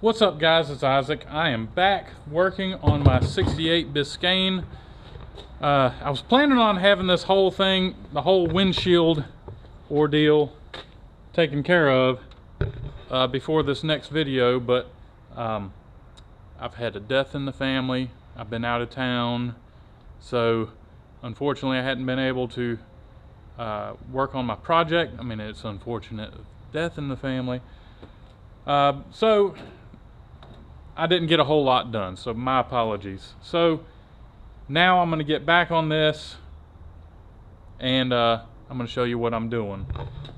What's up guys, it's Isaac. I am back working on my 68 Biscayne. I was planning on having this whole thing, the whole windshield ordeal taken care of before this next video, but I've had a death in the family. I've been out of town, so unfortunately I hadn't been able to work on my project. I mean, it's unfortunate, death in the family. So I didn't get a whole lot done, so my apologies. So now I'm going to get back on this, and I'm going to show you what I'm doing.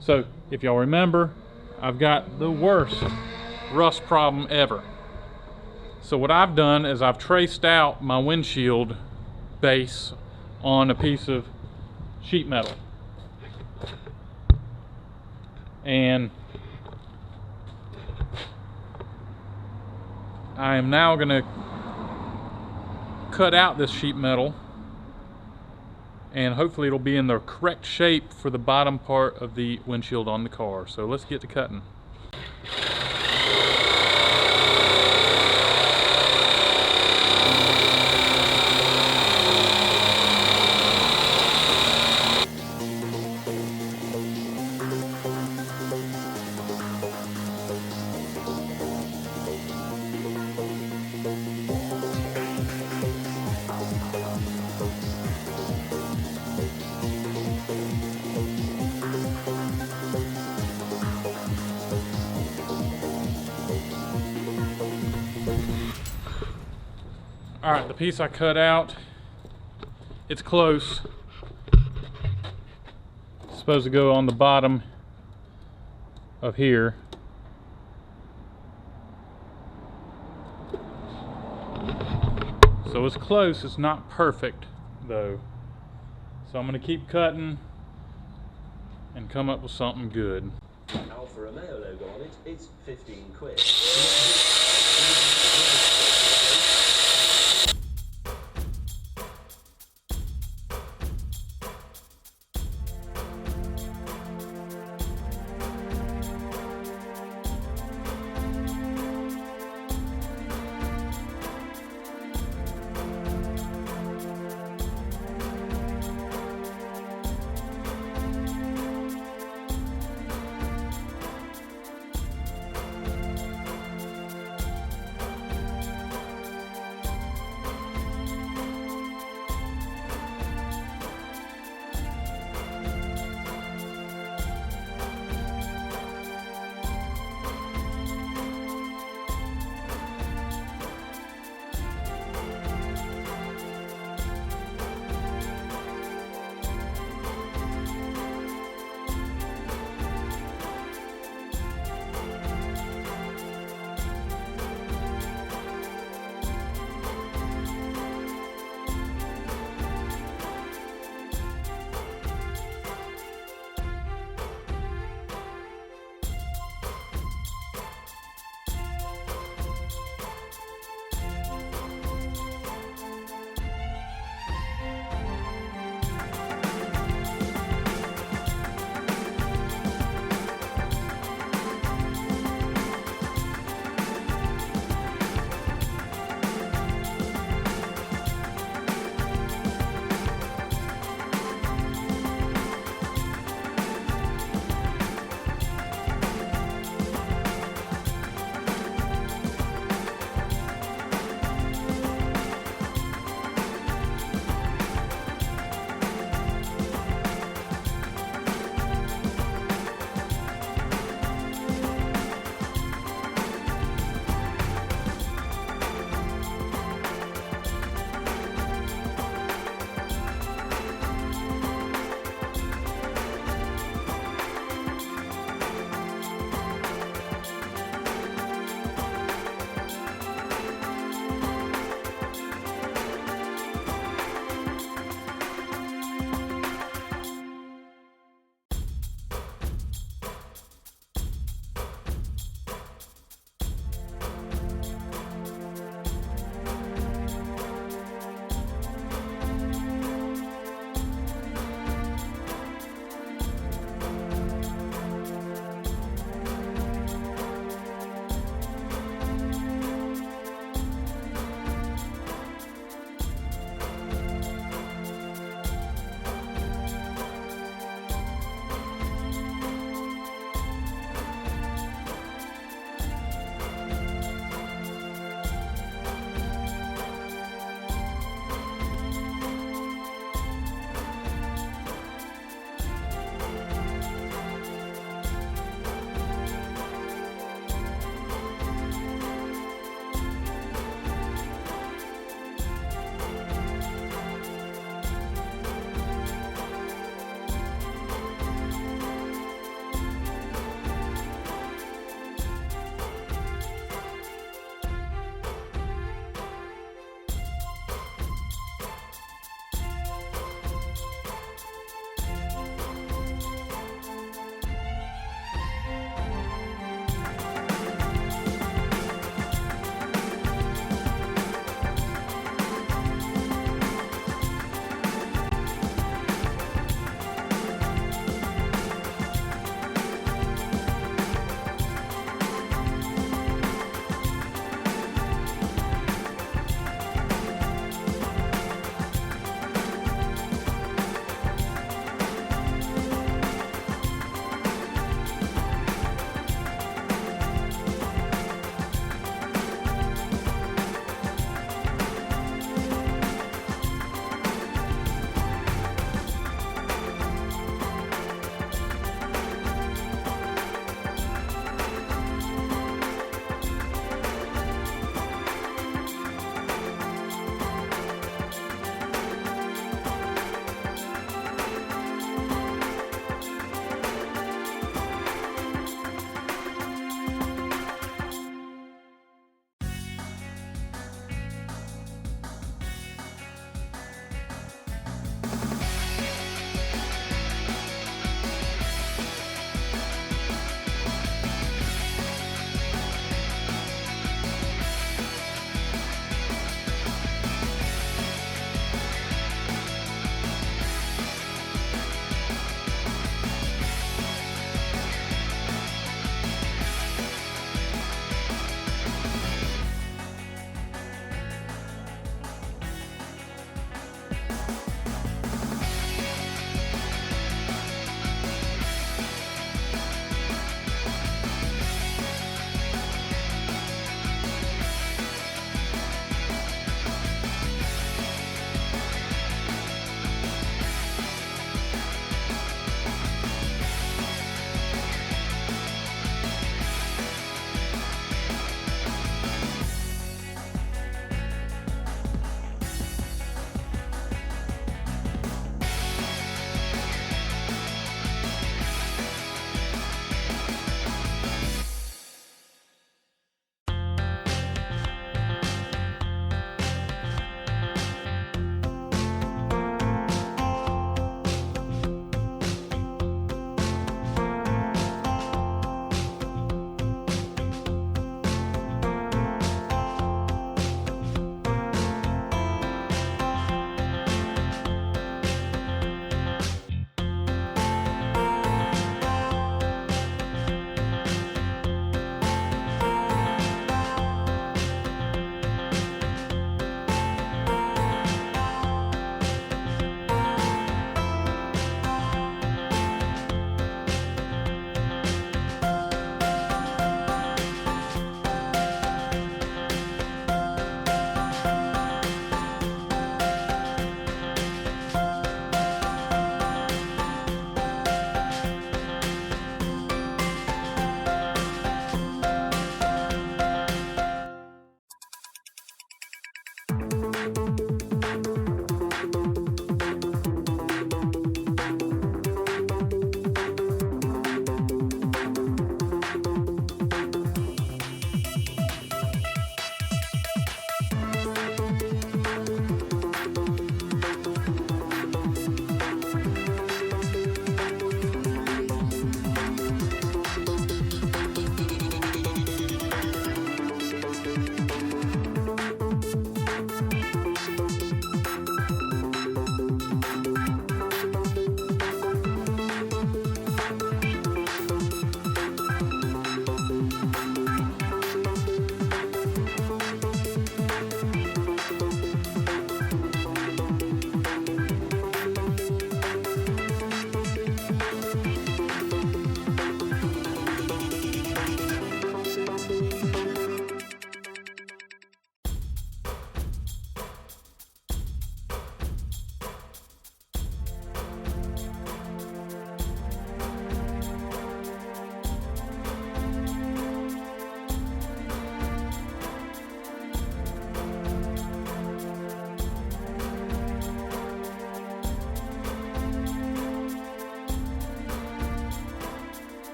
So if y'all remember, I've got the worst rust problem ever. So what I've done is I've traced out my windshield base on a piece of sheet metal, and I am now going to cut out this sheet metal, and hopefully it'll be in the correct shape for the bottom part of the windshield on the car. So let's get to cutting. All right, the piece I cut out, it's close. It's supposed to go on the bottom of here. So it's close, it's not perfect though. So I'm gonna keep cutting and come up with something good. Alfa Romeo logo on it, it's 15 quid.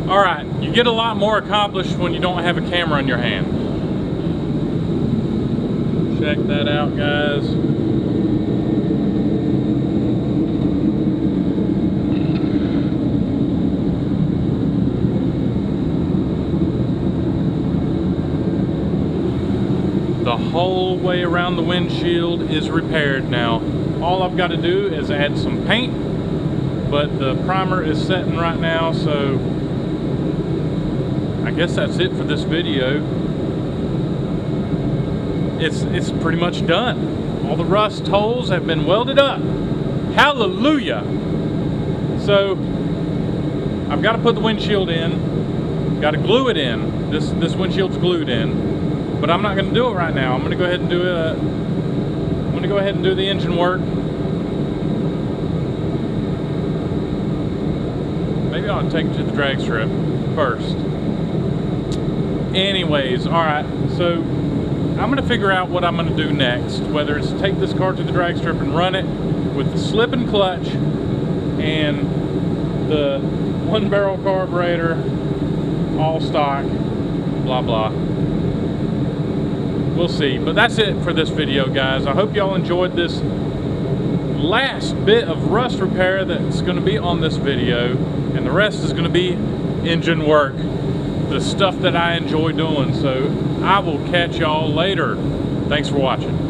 All right, you get a lot more accomplished when you don't have a camera in your hand. Check that out, guys. The whole way around the windshield is repaired now. All I've got to do is add some paint, but the primer is setting right now, so I guess that's it for this video. It's pretty much done. All the rust holes have been welded up. Hallelujah! So I've got to put the windshield in, got to glue it in. This windshield's glued in. But I'm not going to do it right now. I'm going to go ahead and do it. I'm going to go ahead and do the engine work. Maybe I'll take it to the drag strip first. Anyways, all right. So I'm going to figure out what I'm going to do next. Whether it's take this car to the drag strip and run it with the slip and clutch and the 1-barrel carburetor, all stock, blah blah. We'll see, but that's it for this video, guys. I hope y'all enjoyed this last bit of rust repair that's going to be on this video, and the rest is going to be engine work, the stuff that I enjoy doing. So I will catch y'all later. Thanks for watching.